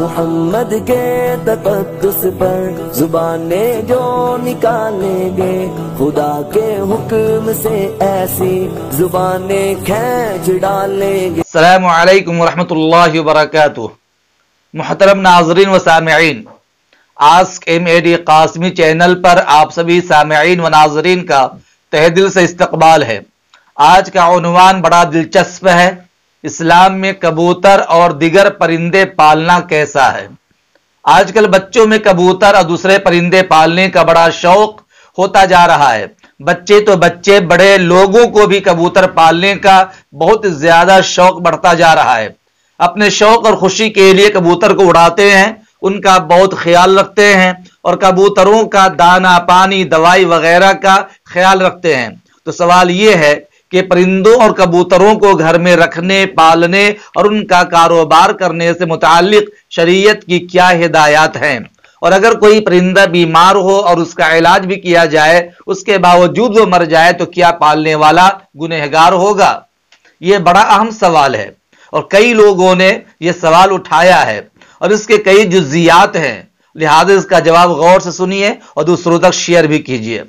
محمد کے تقدس پر زبانیں جو نکالیں گے، خدا کے حکم سے ایسی زبانیں کھینچ ڈالیں گے۔ السلام علیکم ورحمۃ اللہ وبرکاتہ۔ محترم ناظرین و سامعین، آسک MAD قاسمی چینل پر آپ سبھی سامعین و ناظرین کا تہہ دل سے استقبال ہے۔ آج کا عنوان بڑا دلچسپ ہے، اسلام میں کبوتر اور دیگر پرندے پالنا کیسا ہے۔ آج کل بچوں میں کبوتر اور دوسرے پرندے پالنے کا بڑا شوق ہوتا جا رہا ہے۔ بچے تو بچے، بڑے لوگوں کو بھی کبوتر پالنے کا بہت زیادہ شوق بڑھتا جا رہا ہے۔ اپنے شوق اور خوشی کے لیے کبوتر کو اڑاتے ہیں، ان کا بہت خیال رکھتے ہیں اور کبوتروں کا دانہ پانی دوائی وغیرہ کا خیال رکھتے ہیں۔ تو سوال یہ ہے کہ پرندوں اور کبوتروں کو گھر میں رکھنے، پالنے اور ان کا کاروبار کرنے سے متعلق شریعت کی کیا ہدایات ہیں، اور اگر کوئی پرندہ بیمار ہو اور اس کا علاج بھی کیا جائے، اس کے باوجود وہ مر جائے تو کیا پالنے والا گنہگار ہوگا؟ یہ بڑا اہم سوال ہے اور کئی لوگوں نے یہ سوال اٹھایا ہے اور اس کے کئی جزیات ہیں، لہذا اس کا جواب غور سے سنیے اور دوسروں تک شیئر بھی کیجیے۔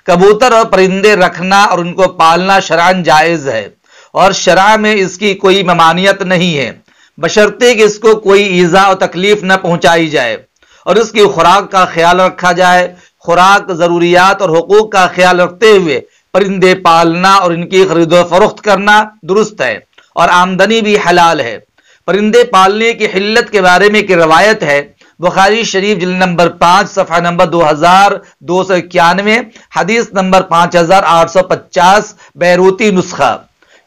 کبوتر اور پرندے رکھنا اور ان کو پالنا شرعاً جائز ہے اور شرع میں اس کی کوئی ممانعت نہیں ہے، بشرطے کہ اس کو کوئی ایذا اور تکلیف نہ پہنچائی جائے اور اس کی خوراک کا خیال رکھا جائے۔ خوراک، ضروریات اور حقوق کا خیال رکھتے ہوئے پرندے پالنا اور ان کی خرید و فروخت کرنا درست ہے اور آمدنی بھی حلال ہے۔ پرندے پالنے کی حلت کے بارے میں ایک روایت ہے، بخاری شریف جلد نمبر 5 صفحہ نمبر 2291، حدیث نمبر 5850 بیروتی نسخہ۔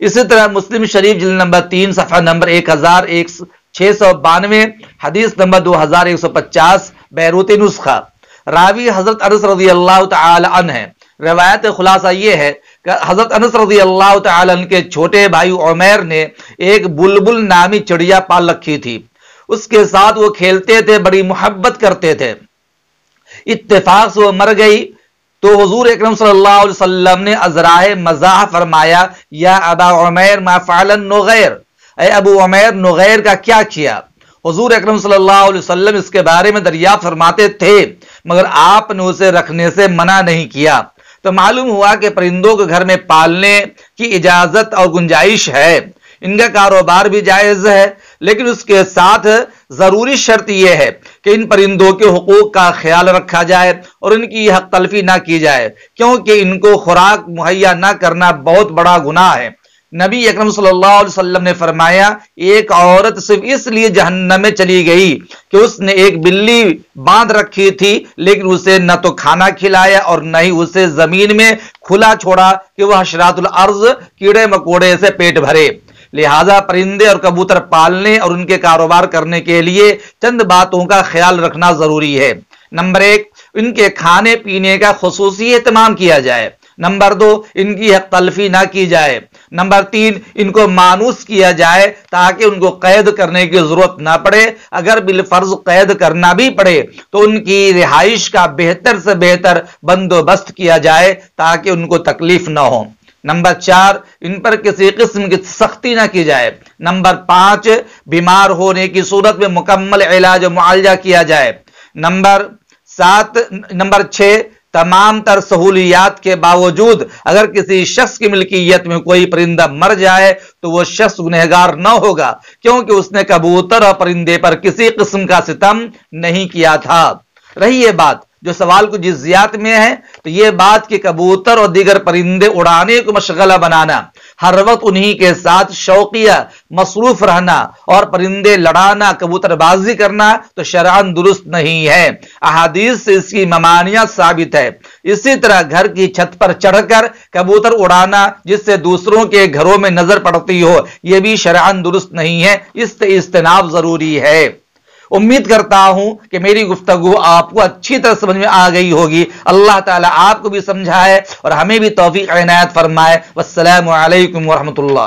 اسی طرح مسلم شریف جلد نمبر 3 صفحہ نمبر 1692، حدیث نمبر 2150 بیروتی نسخہ۔ راوی حضرت انس رضی اللہ تعالی عنہ ہے۔ روایت خلاصہ یہ ہے کہ حضرت انس رضی اللہ تعالی عنہ کے چھوٹے بھائی عمیر نے ایک بلبل نامی چڑیا پال رکھی تھی، اس کے ساتھ وہ کھیلتے تھے، بڑی محبت کرتے تھے۔ اتفاق سے وہ مر گئی تو حضور اکرم صلی اللہ علیہ وسلم نے ازراہ مزاح فرمایا، یا ابا عمیر ما فعل النغیر، اے ابو عمیر نغیر کا کیا کیا؟ حضور اکرم صلی اللہ علیہ وسلم اس کے بارے میں دریافت فرماتے تھے مگر آپ نے اسے رکھنے سے منع نہیں کیا۔ تو معلوم ہوا کہ پرندوں کو گھر میں پالنے کی اجازت اور گنجائش ہے، ان کا کاروبار بھی جائز ہے، لیکن اس کے ساتھ ضروری شرط یہ ہے کہ ان پرندوں کے حقوق کا خیال رکھا جائے اور ان کی حق تلفی نہ کی جائے، کیونکہ ان کو خوراک مہیا نہ کرنا بہت بڑا گناہ ہے۔ نبی اکرم صلی اللہ علیہ وسلم نے فرمایا، ایک عورت صرف اس لیے جہنم میں چلی گئی کہ اس نے ایک بلی باندھ رکھی تھی لیکن اسے نہ تو کھانا کھلایا اور نہ ہی اسے زمین میں کھلا چھوڑا کہ وہ حشرات الارض کیڑے مکوڑے سے پیٹ بھرے۔ لہذا پرندے اور کبوتر پالنے اور ان کے کاروبار کرنے کے لیے چند باتوں کا خیال رکھنا ضروری ہے۔ نمبر 1، ان کے کھانے پینے کا خصوصی اہتمام کیا جائے۔ نمبر 2، ان کی حق تلفی نہ کی جائے۔ نمبر 3، ان کو مانوس کیا جائے تاکہ ان کو قید کرنے کی ضرورت نہ پڑے، اگر بالفرض قید کرنا بھی پڑے تو ان کی رہائش کا بہتر سے بہتر بندوبست کیا جائے تاکہ ان کو تکلیف نہ ہو۔ نمبر 4، ان پر کسی قسم کی سختی نہ کی جائے۔ نمبر 5، بیمار ہونے کی صورت میں مکمل علاج و معالجہ کیا جائے۔ نمبر 6، تمام تر سہولیات کے باوجود اگر کسی شخص کی ملکیت میں کوئی پرندہ مر جائے تو وہ شخص گنہگار نہ ہوگا، کیونکہ اس نے کبوتر اور پرندے پر کسی قسم کا ستم نہیں کیا تھا۔ رہی یہ بات جو سوال کو جزیات میں ہے، تو یہ بات کہ کبوتر اور دیگر پرندے اڑانے کو مشغلہ بنانا، ہر وقت انہی کے ساتھ شوقیہ مصروف رہنا اور پرندے لڑانا، کبوتر بازی کرنا تو شرعاً درست نہیں ہے۔ احادیث سے اس کی ممانعت ثابت ہے۔ اسی طرح گھر کی چھت پر چڑھ کر کبوتر اڑانا جس سے دوسروں کے گھروں میں نظر پڑتی ہو، یہ بھی شرعاً درست نہیں ہے، اس سے اجتناب ضروری ہے۔ امید کرتا ہوں کہ میری گفتگو آپ کو اچھی طرح سمجھ میں آ گئی ہوگی۔ اللہ تعالیٰ آپ کو بھی سمجھائے اور ہمیں بھی توفیق عنایت فرمائے۔ والسلام علیکم ورحمۃ اللہ۔